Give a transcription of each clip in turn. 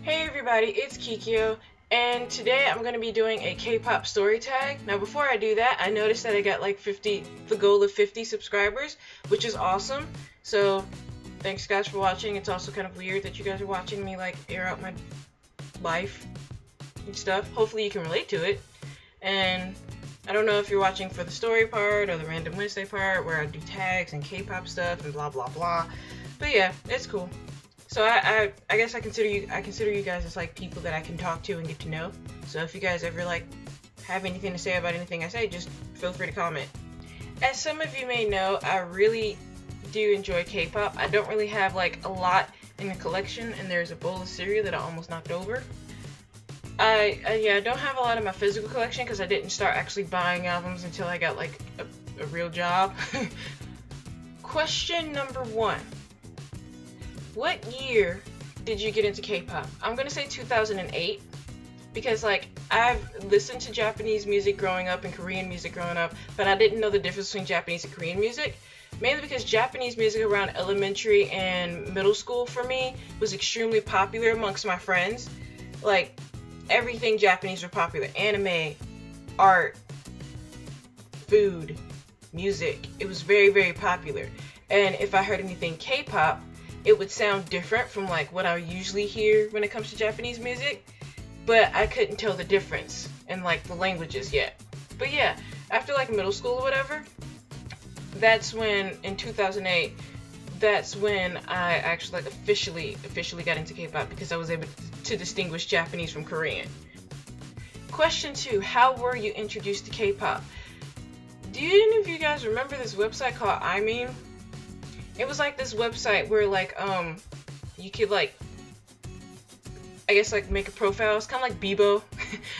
Hey everybody, it's Kikyo, and today I'm going to be doing a K-pop story tag. Now before I do that, I noticed that I got like the goal of 50 subscribers, which is awesome. So thanks guys for watching. It's also kind of weird that you guys are watching me like air out my life and stuff. Hopefully you can relate to it. And I don't know if you're watching for the story part or the Random Wednesday part where I do tags and K-pop stuff and blah blah blah. But yeah, it's cool. So I guess I consider you guys as like people that I can talk to and get to know. So if you guys ever like have anything to say about anything I say, just feel free to comment. As some of you may know, I really do enjoy K-pop. I don't really have like a lot in the collection, and there's a bowl of cereal that I almost knocked over. I don't have a lot in my physical collection because I didn't start actually buying albums until I got like a real job. Question number 1. What year did you get into K-pop? I'm gonna say 2008 because like I've listened to Japanese music growing up and Korean music growing up, but I didn't know the difference between Japanese and Korean music, mainly because Japanese music around elementary and middle school for me was extremely popular amongst my friends. Like everything Japanese were popular: anime, art, food, music. It was very, very popular. And if I heard anything K-pop, it would sound different from like what I usually hear when it comes to Japanese music, but I couldn't tell the difference in like the languages yet. But yeah, after like middle school or whatever, that's when in 2008, that's when I actually like officially got into K-pop because I was able to distinguish Japanese from Korean. Question 2, how were you introduced to K-pop? Do any of you guys remember this website called iMeme? It was like this website where like you could like I guess like make a profile. It's kind of like Bebo.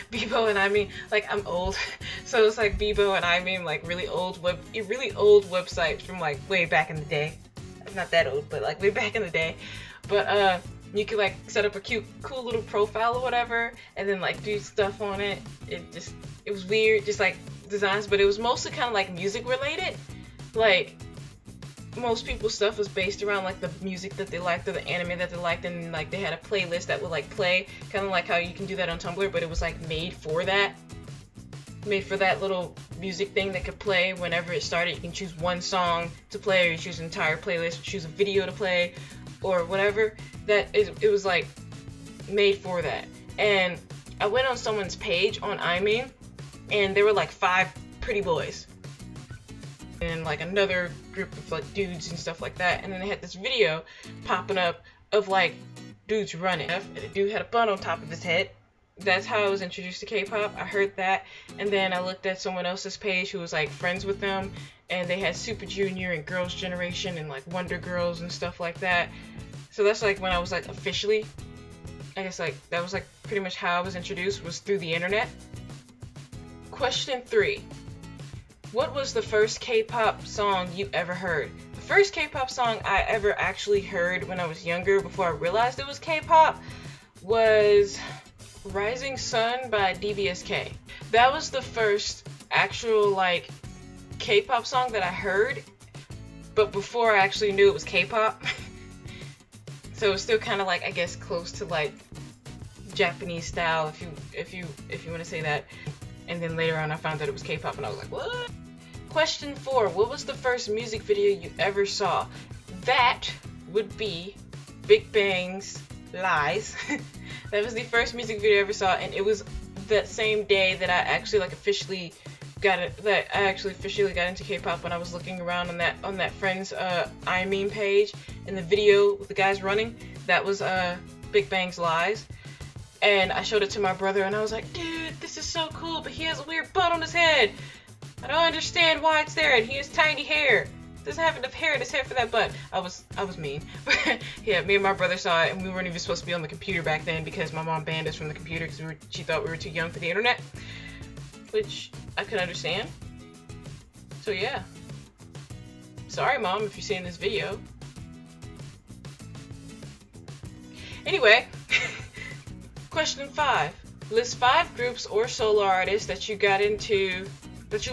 Bebo and iMeme. Like I'm old, so it's like Bebo and iMeme, like really old websites from like way back in the day. Not that old, but like way back in the day. But you could like set up a cool little profile or whatever, and then like do stuff on it. It was weird, just like designs, but it was mostly kind of like music related. Like most people's stuff was based around like the music that they liked or the anime that they liked, and like they had a playlist that would like play, kind of like how you can do that on Tumblr, but it was like made for that little music thing that could play whenever it started. You can choose one song to play, or you choose an entire playlist, choose a video to play, or whatever. It was like made for that. And I went on someone's page on iMeme, and there were like 5 pretty boys and like another group of like dudes and stuff like that, and then they had this video popping up of like dudes running, and the dude had a bun on top of his head. That's how I was introduced to K-pop. I heard that, and then I looked at someone else's page who was like friends with them, and they had Super Junior and Girls Generation and like Wonder Girls and stuff like that. So that's like when I was like officially, I guess like that was like pretty much how I was introduced, was through the internet. Question 3. What was the first K-pop song you ever heard? The first K-pop song I ever actually heard when I was younger, before I realized it was K-pop, was Rising Sun by DBSK. That was the first actual like K-pop song that I heard, but before I actually knew it was K-pop. So it was still kind of like, I guess, close to like Japanese style, if you want to say that. And then later on I found that it was K-pop, and I was like, what? Question 4, what was the first music video you ever saw? That would be Big Bang's Lies. That was the first music video I ever saw, and it was that same day that I actually like officially got into K-pop, when I was looking around on that friend's iMeme page, and the video with the guys running, that was Big Bang's Lies. And I showed it to my brother, and I was like, dude, this is so cool, but he has a weird bun on his head. I don't understand why it's there, and he has tiny hair. Doesn't have enough hair in his head for that bun. I was mean. But yeah, me and my brother saw it, and we weren't even supposed to be on the computer back then because my mom banned us from the computer because she thought we were too young for the internet, which I could understand. So yeah. Sorry, Mom, if you're seeing this video. Anyway. Question 5. List 5 groups or solo artists that you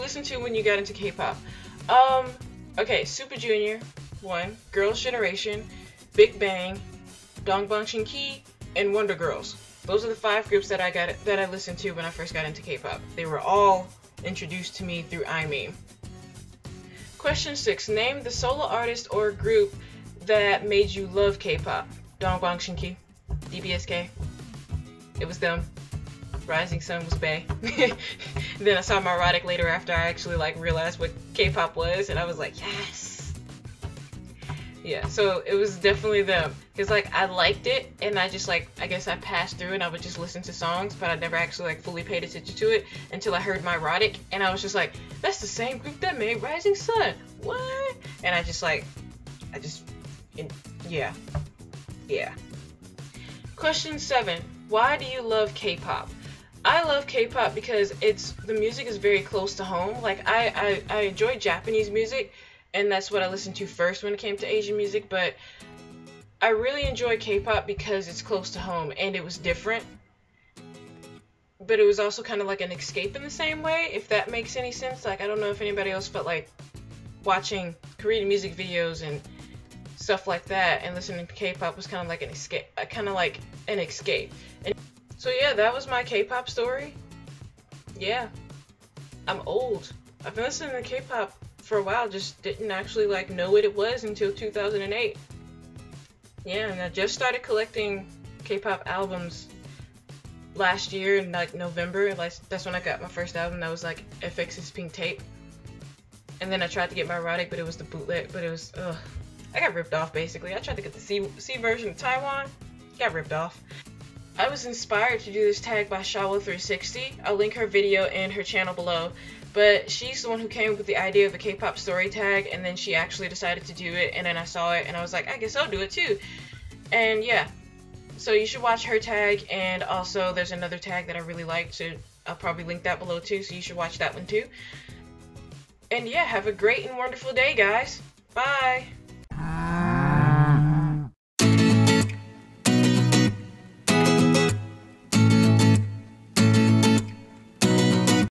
listened to when you got into K-pop. Okay, Super Junior, 1, Girls Generation, Big Bang, Dongbang Shinki, and Wonder Girls. Those are the 5 groups that I listened to when I first got into K-pop. They were all introduced to me through iMeme. Question 6. Name the solo artist or group that made you love K-pop. Dongguang Shinki, DBSK. It was them. Rising Sun was bae. Then I saw my erotic later after I actually like realized what K-pop was, and I was like, yes. Yeah, so it was definitely them. Because like I liked it, and I just like, I guess I passed through and I would just listen to songs, but I never actually like fully paid attention to it until I heard my erotic, and I was just like, that's the same group that made Rising Sun. What? And yeah. Question 7. Why do you love K-pop? I love K-pop because the music is very close to home. Like I enjoy Japanese music, and that's what I listened to first when it came to Asian music, but I really enjoy K-pop because it's close to home and it was different. But it was also kind of like an escape in the same way, if that makes any sense. Like I don't know if anybody else felt like watching Korean music videos and stuff like that and listening to K-pop was kind of like an escape. And so yeah, that was my K-pop story. Yeah, I'm old. I've been listening to K-pop for a while, just didn't actually like know what it was until 2008. Yeah, and I just started collecting K-pop albums last year in like November. Like that's when I got my first album. That was like FX's Pink Tape. And then I tried to get my erotic, but it was the bootleg. But it was I got ripped off basically. I tried to get the C version of Taiwan. Got ripped off. I was inspired to do this tag by Shawol 360. I'll link her video and her channel below. But she's the one who came up with the idea of the Kpop Story Tag, and then she actually decided to do it, and then I saw it, and I was like, I guess I'll do it too. And yeah, so you should watch her tag, and also there's another tag that I really like, so I'll probably link that below too, so you should watch that one too. And yeah, have a great and wonderful day, guys. Bye!